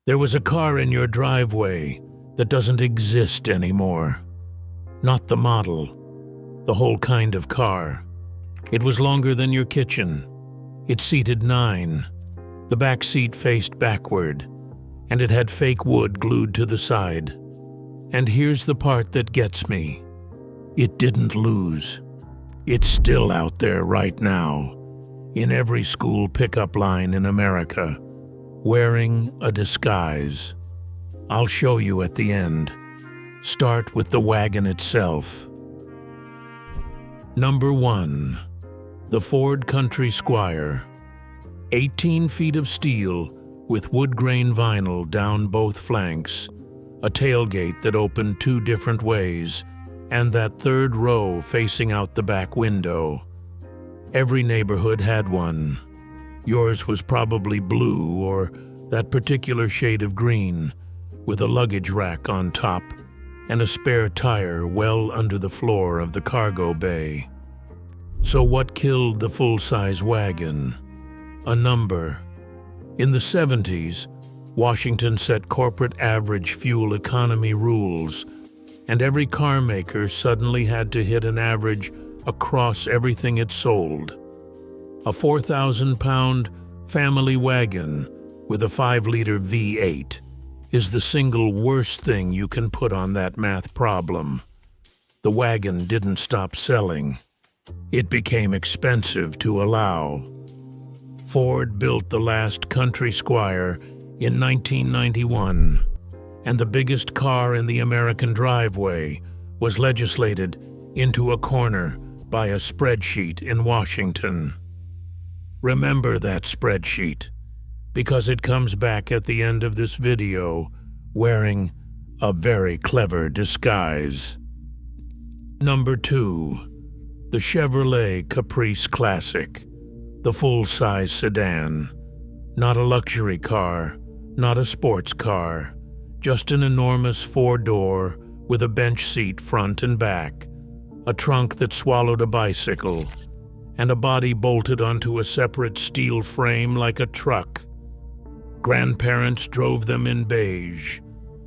There was a car in your driveway that doesn't exist anymore. Not the model, the whole kind of car. It was longer than your kitchen. It seated 9. The back seat faced backward, and it had fake wood glued to the side. And here's the part that gets me. It didn't lose. It's still out there right now, in every school pickup line in America, wearing a disguise. I'll show you at the end. Start with the wagon itself. Number 1. The Ford Country Squire. 18 feet of steel with wood grain vinyl down both flanks, a tailgate that opened 2 different ways, and that 3rd row facing out the back window. Every neighborhood had one. Yours was probably blue or that particular shade of green, with a luggage rack on top and a spare tire well under the floor of the cargo bay. So what killed the full-size wagon? A number. In the 70s, Washington set corporate average fuel economy rules, and every car maker suddenly had to hit an average across everything it sold. A 4,000-pound family wagon with a 5-liter V8 is the single worst thing you can put on that math problem. The wagon didn't stop selling. It became expensive to allow. Ford built the last Country Squire in 1991, and the biggest car in the American driveway was legislated into a corner by a spreadsheet in Washington. Remember that spreadsheet, because it comes back at the end of this video wearing a very clever disguise. Number 2. The Chevrolet Caprice Classic, the full-size sedan. Not a luxury car, not a sports car, just an enormous 4-door with a bench seat front and back, a trunk that swallowed a bicycle, and a body bolted onto a separate steel frame like a truck. Grandparents drove them in beige.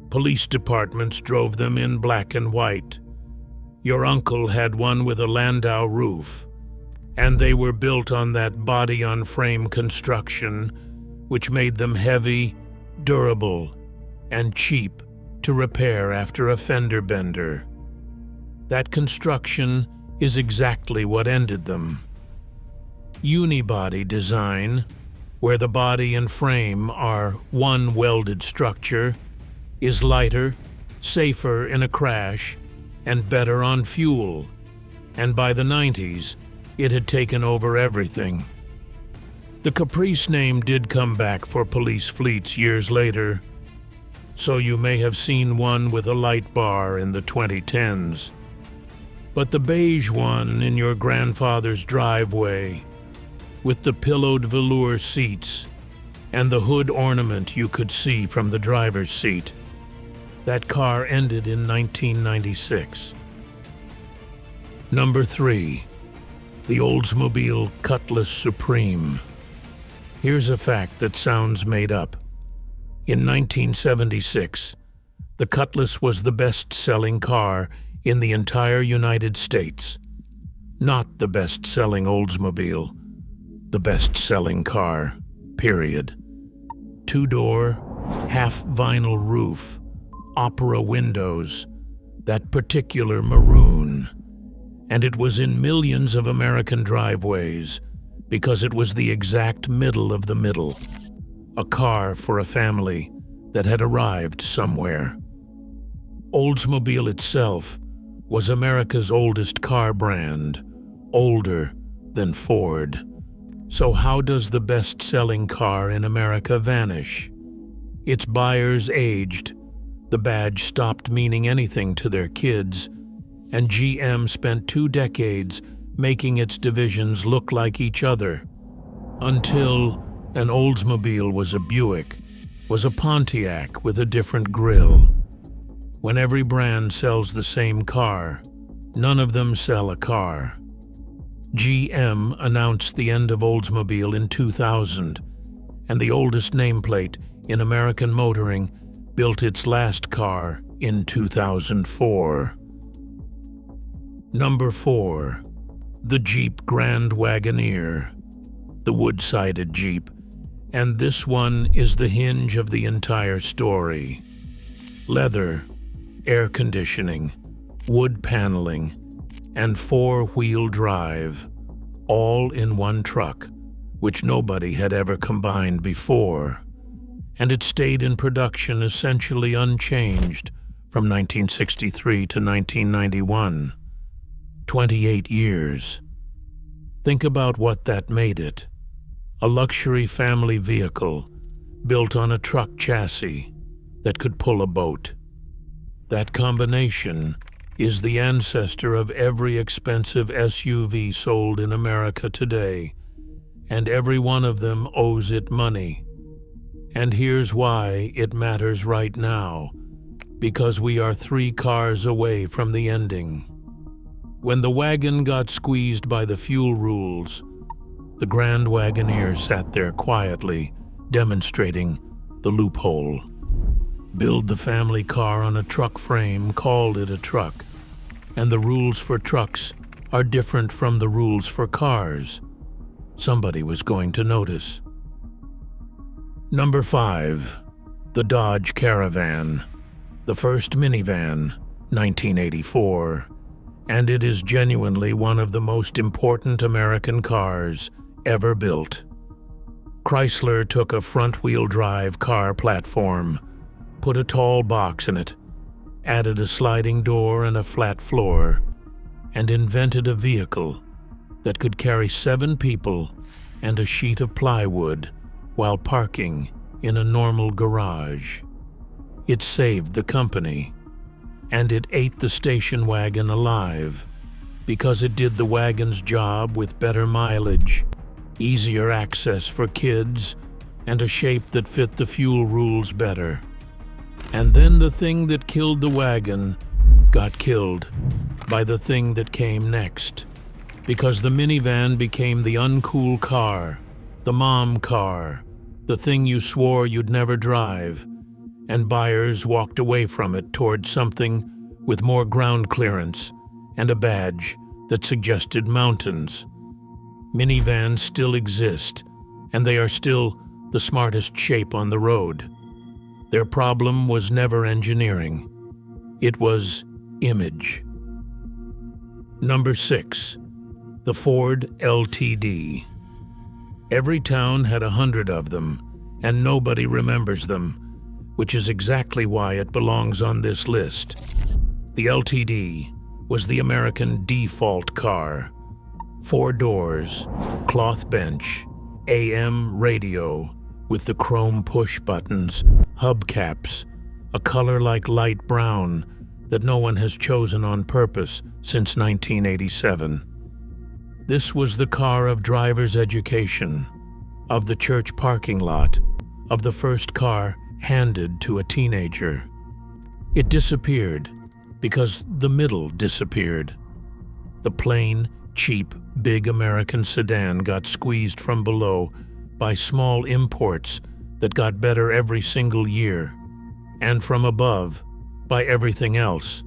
Police departments drove them in black and white. Your uncle had one with a landau roof, and they were built on that body-on-frame construction, which made them heavy, durable, and cheap to repair after a fender bender. That construction is exactly what ended them. Unibody design, where the body and frame are one welded structure, is lighter, safer in a crash, and better on fuel, and by the 90s, it had taken over everything. The Caprice name did come back for police fleets years later, so you may have seen one with a light bar in the 2010s. But the beige one in your grandfather's driveway, with the pillowed velour seats and the hood ornament you could see from the driver's seat, that car ended in 1996. Number 3. The Oldsmobile Cutlass Supreme. Here's a fact that sounds made up. In 1976, the Cutlass was the best-selling car in the entire United States. Not the best-selling Oldsmobile, the best-selling car, period. 2-door, half-vinyl roof, opera windows, that particular maroon. And it was in millions of American driveways because it was the exact middle of the middle. A car for a family that had arrived somewhere. Oldsmobile itself was America's oldest car brand, older than Ford. So how does the best-selling car in America vanish? Its buyers aged, the badge stopped meaning anything to their kids, and GM spent 2 decades making its divisions look like each other, until an Oldsmobile was a Buick, was a Pontiac with a different grille. When every brand sells the same car, none of them sell a car. GM announced the end of Oldsmobile in 2000, and the oldest nameplate in American motoring built its last car in 2004. Number 4. The Jeep Grand Wagoneer, the wood-sided Jeep, and this one is the hinge of the entire story. Leather, air conditioning, wood paneling, and four-wheel drive, all in one truck, which nobody had ever combined before. And it stayed in production essentially unchanged from 1963 to 1991. 28 years. Think about what that made it. A luxury family vehicle built on a truck chassis that could pull a boat. That combination is the ancestor of every expensive SUV sold in America today, and every one of them owes it money. And here's why it matters right now, because we are 3 cars away from the ending. When the wagon got squeezed by the fuel rules, the Grand Wagoneer sat there quietly, demonstrating the loophole. Build the family car on a truck frame, called it a truck, and the rules for trucks are different from the rules for cars. Somebody was going to notice. Number 5. The Dodge Caravan, the first minivan, 1984, and it is genuinely one of the most important American cars ever built. Chrysler took a front-wheel drive car platform, put a tall box in it, added a sliding door and a flat floor, and invented a vehicle that could carry 7 people and a sheet of plywood while parking in a normal garage. It saved the company, and it ate the station wagon alive because it did the wagon's job with better mileage, easier access for kids, and a shape that fit the fuel rules better. And then the thing that killed the wagon got killed by the thing that came next, because the minivan became the uncool car, the mom car, the thing you swore you'd never drive, and buyers walked away from it toward something with more ground clearance and a badge that suggested mountains. Minivans still exist, and they are still the smartest shape on the road. Their problem was never engineering. It was image. Number 6. The Ford LTD. Every town had 100 of them, and nobody remembers them, which is exactly why it belongs on this list. The LTD was the American default car. 4 doors, cloth bench, AM radio with the chrome push buttons, hubcaps, a color like light brown that no one has chosen on purpose since 1987. This was the car of driver's education, of the church parking lot, of the first car handed to a teenager. It disappeared because the middle disappeared. The plain, cheap, big American sedan got squeezed from below by small imports that got better every single year, and from above by everything else,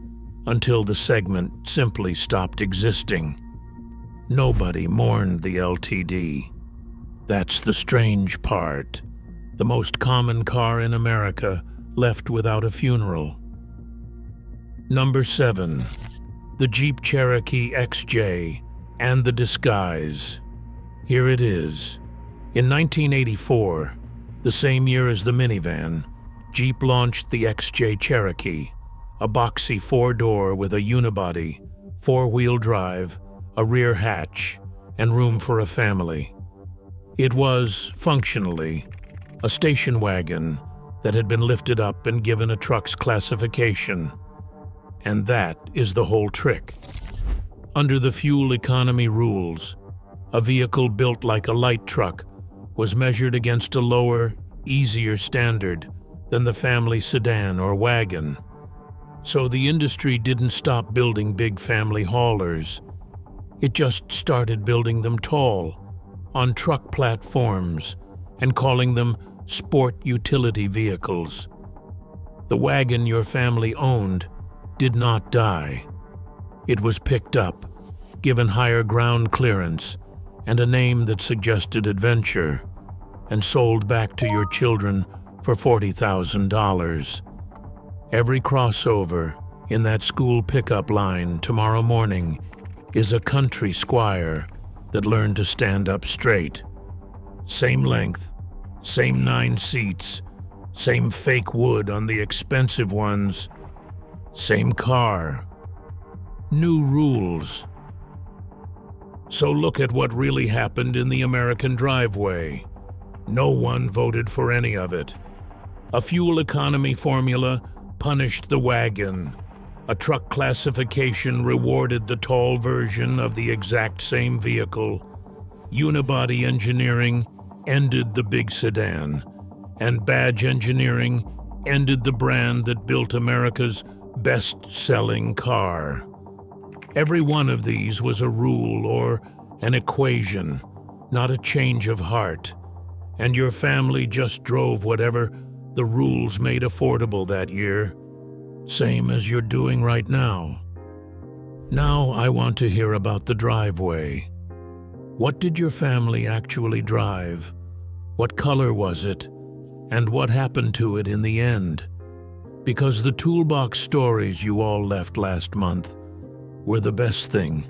until the segment simply stopped existing. Nobody mourned the LTD. That's the strange part. The most common car in America left without a funeral. Number 7. The Jeep Cherokee XJ and the disguise. Here it is. In 1984, the same year as the minivan, Jeep launched the XJ Cherokee, a boxy 4-door with a unibody, 4-wheel drive, a rear hatch, and room for a family. It was, functionally, a station wagon that had been lifted up and given a truck's classification. And that is the whole trick. Under the fuel economy rules, a vehicle built like a light truck was measured against a lower, easier standard than the family sedan or wagon. So the industry didn't stop building big family haulers. It just started building them tall, on truck platforms, and calling them sport utility vehicles. The wagon your family owned did not die. It was picked up, given higher ground clearance and a name that suggested adventure, and sold back to your children for $40,000. Every crossover in that school pickup line tomorrow morning is a Country Squire that learned to stand up straight. Same length, same 9 seats, same fake wood on the expensive ones, same car. New rules. So look at what really happened in the American driveway. No one voted for any of it. A fuel economy formula punished the wagon. A truck classification rewarded the tall version of the exact same vehicle. Unibody engineering ended the big sedan, and badge engineering ended the brand that built America's best-selling car. Every one of these was a rule or an equation, not a change of heart, and your family just drove whatever the rules made affordable that year, same as you're doing right now. Now I want to hear about the driveway. What did your family actually drive? What color was it? And what happened to it in the end? Because the toolbox stories you all left last month were the best thing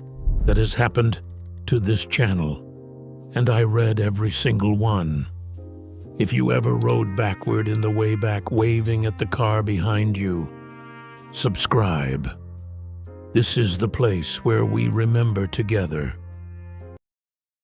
that has happened to this channel, and I read every single one. If you ever rode backward in the way back waving at the car behind you, subscribe. This is the place where we remember together.